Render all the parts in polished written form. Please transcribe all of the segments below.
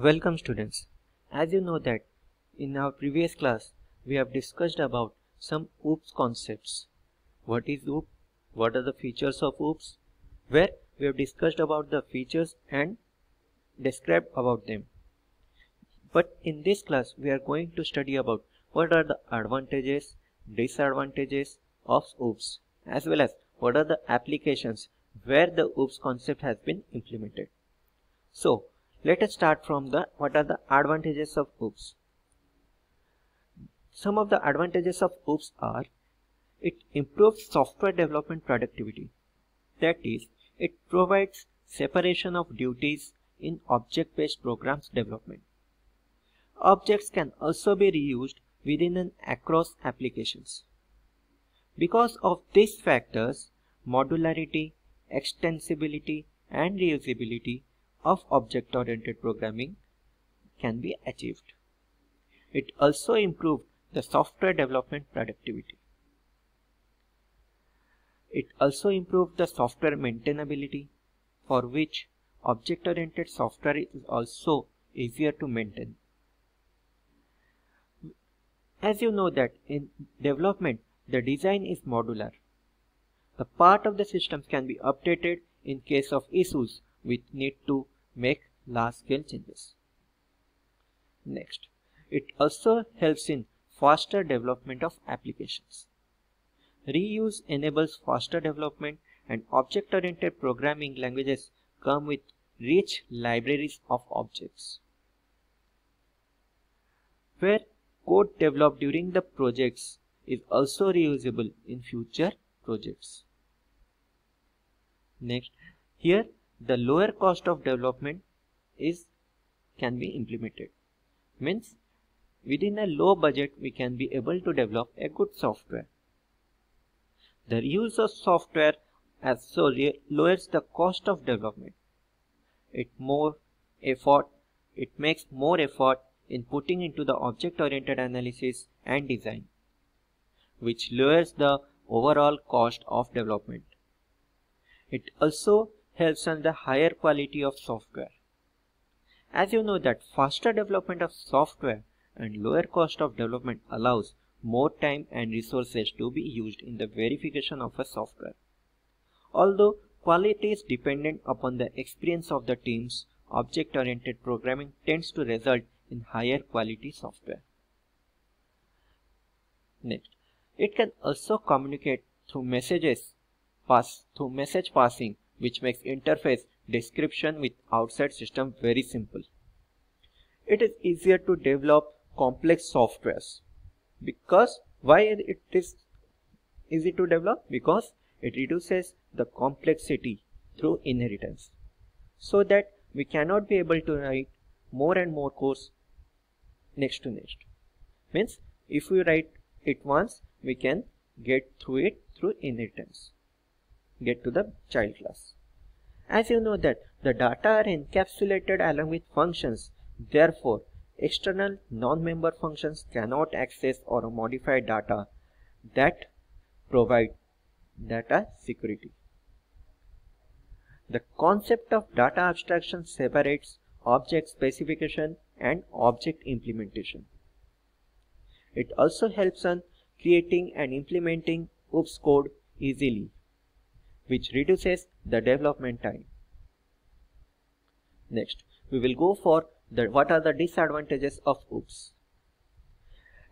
Welcome students. As you know that in our previous class we have discussed about some OOPS concepts. What is OOP? What are the features of OOPS? Where we have discussed about the features and described about them. But in this class we are going to study about what are the advantages, disadvantages of OOPS, as well as what are the applications where the OOPS concept has been implemented. So let us start from what are the advantages of OOPS. Some of the advantages of OOPS are: it improves software development productivity. That is, it provides separation of duties in object-based programs development. Objects can also be reused within and across applications. Because of these factors, modularity, extensibility, and reusability of object-oriented programming can be achieved. It also improved the software development productivity. It also improved the software maintainability, for which object-oriented software is also easier to maintain. As you know that in development, the design is modular. The part of the systems can be updated in case of issues which need to make large-scale changes. Next, it also helps in faster development of applications. Reuse enables faster development, and object-oriented programming languages come with rich libraries of objects, where code developed during the projects is also reusable in future projects. Next, here the lower cost of development can be implemented. Means within a low budget we can be able to develop a good software. The reuse of software lowers the cost of development. It makes more effort in putting into the object-oriented analysis and design, which lowers the overall cost of development. It also helps on the higher quality of software. As you know that faster development of software and lower cost of development allows more time and resources to be used in the verification of a software. Although quality is dependent upon the experience of the teams, object-oriented programming tends to result in higher quality software. Next, it can also communicate through message passing, which makes interface description with outside system very simple. It is easier to develop complex softwares. Because why it is easy to develop? Because it reduces the complexity through inheritance, so that we cannot be able to write more and more codes next to next. Means if we write it once, we can get through it through inheritance, get to the child class. As you know that the data are encapsulated along with functions, therefore external non-member functions cannot access or modify data that provide data security. The concept of data abstraction separates object specification and object implementation. It also helps on creating and implementing OOPS code easily, which reduces the development time. Next, we will go for what are the disadvantages of OOPS.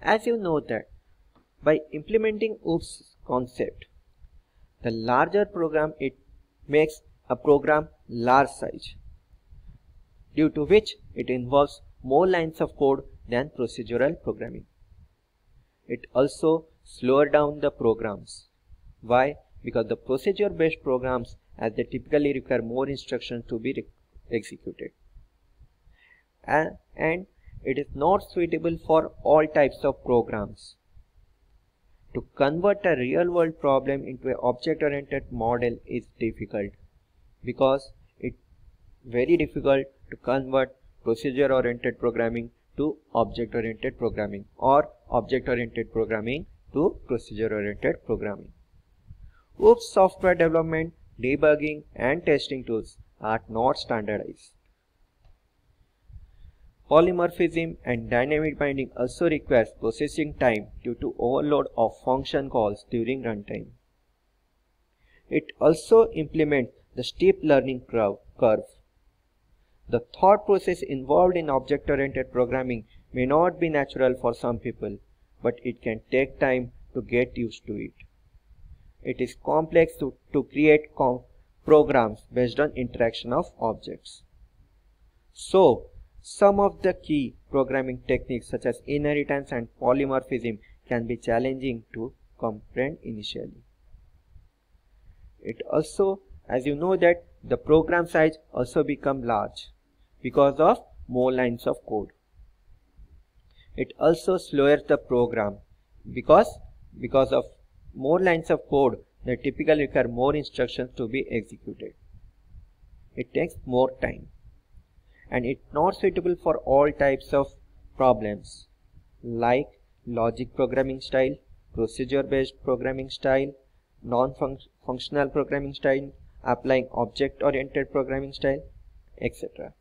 As you know that by implementing OOPS concept, the larger program, it makes a program large size, due to which it involves more lines of code than procedural programming. It also slows down the programs. Why? Because the procedure-based programs, as they typically require more instructions to be executed, and it is not suitable for all types of programs. To convert a real-world problem into an object-oriented model is difficult, because it's very difficult to convert procedure-oriented programming to object-oriented programming, or object-oriented programming to procedure-oriented programming. OOPS software development, debugging, and testing tools are not standardized. Polymorphism and dynamic binding also requires processing time due to overload of function calls during runtime. It also implements the steep learning curve. The thought process involved in object-oriented programming may not be natural for some people, but it can take time to get used to it. It is complex to create programs based on interaction of objects. So, some of the key programming techniques such as inheritance and polymorphism can be challenging to comprehend initially. It also, as you know, that the program size also become large because of more lines of code. It also slows the program because of more lines of code that typically require more instructions to be executed. It takes more time. And it's not suitable for all types of problems like logic programming style, procedure-based programming style, non-functional programming style, applying object-oriented programming style, etc.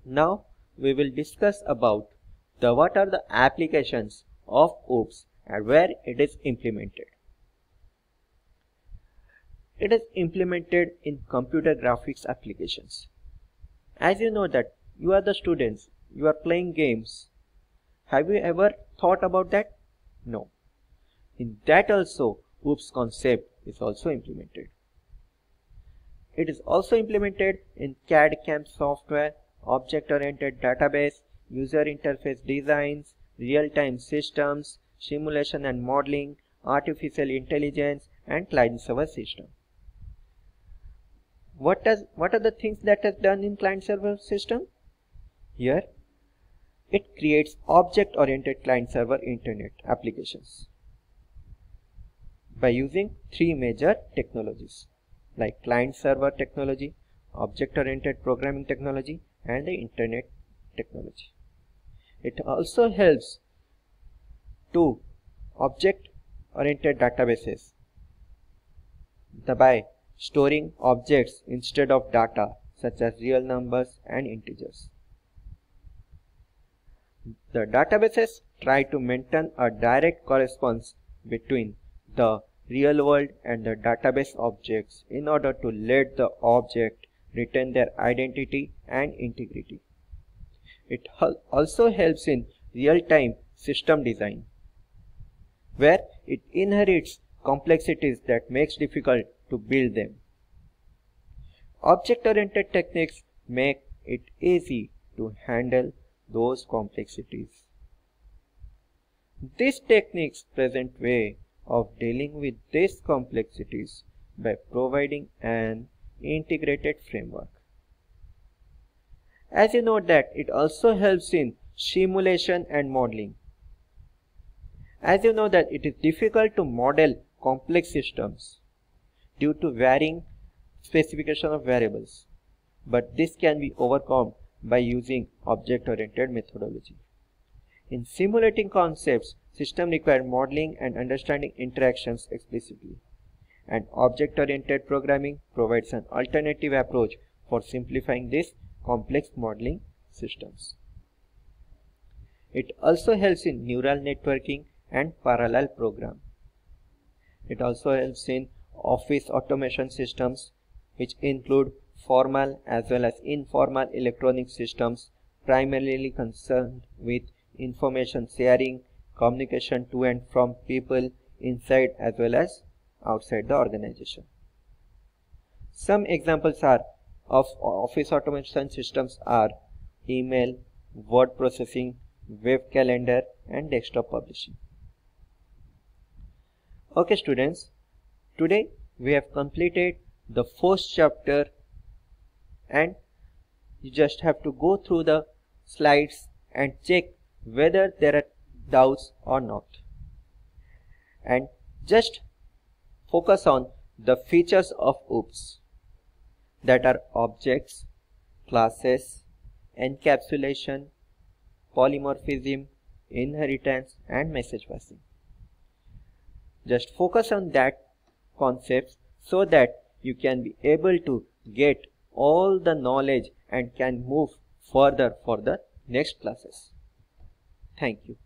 Now we will discuss about what are the applications of OOPS and where it is implemented. It is implemented in computer graphics applications. As you know that you are the students, you are playing games. Have you ever thought about that? No. In that also, OOPS concept is also implemented. It is also implemented in CAD/CAM software, object-oriented database, user interface designs, real-time systems, simulation and modeling, artificial intelligence, and client-server system. What are the things that is done in client-server system? Here, it creates object-oriented client-server internet applications by using three major technologies like client-server technology, object-oriented programming technology, and the internet technology. It also helps to object-oriented databases by storing objects instead of data such as real numbers and integers. The databases try to maintain a direct correspondence between the real world and the database objects in order to let the object retain their identity and integrity. It also helps in real-time system design, where it inherits complexities that makes difficult to build them. Object-oriented techniques make it easy to handle those complexities. These techniques present way of dealing with these complexities by providing an integrated framework. As you know that it also helps in simulation and modeling. As you know that it is difficult to model complex systems due to varying specification of variables, but this can be overcome by using object-oriented methodology. In simulating concepts, systems require modeling and understanding interactions explicitly, and object-oriented programming provides an alternative approach for simplifying these complex modeling systems. It also helps in neural networking and parallel program. It also helps in office automation systems, which include formal as well as informal electronic systems primarily concerned with information sharing, communication to and from people inside as well as outside the organization. Some examples of office automation systems are email, word processing, web calendar, and desktop publishing. Okay students, today we have completed the first chapter, and you just have to go through the slides and check whether there are doubts or not, and just focus on the features of OOPS, that are objects, classes, encapsulation, polymorphism, inheritance, and message passing. Just focus on that concepts so that you can be able to get all the knowledge and can move further for the next classes. Thank you.